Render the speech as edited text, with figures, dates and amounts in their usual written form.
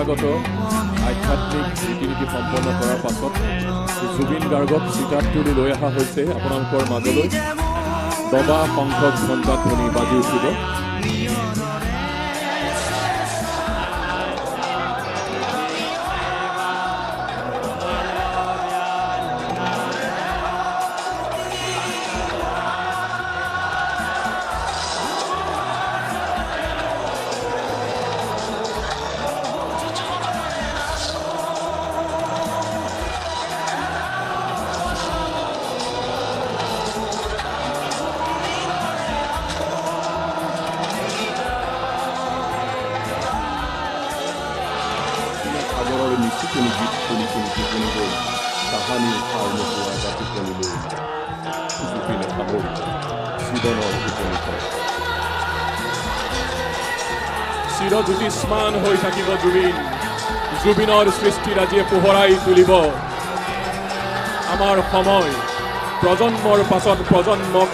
পৰম্পৰাগত আধ্যাত্মিক ৰীতি-নীতি সম্পন্ন কৰাৰ পাছত জুবিন গাৰ্গক চিতাত তুলি লৈ অহা হৈছে আপোনালোকৰ মাজলৈ। দবা শংখ ঘণ্টা ধ্বনি বাজি উঠিব। নিশ্চিত গীত শুনি টোপনি গৈ কাহানিৰ সাৰ নোপোৱা এটা টোপনিলৈ জুবিনে সামৰি জীৱনৰ টোপনি কৰে। চিৰজ্যোতিষ্মান হৈ থাকিব জুবিন। জুবিনৰ সৃষ্টিৰাজিয়ে পোহৰাই তুলিব আমাৰ সময়। প্ৰজন্মৰ পাছত প্ৰজন্মক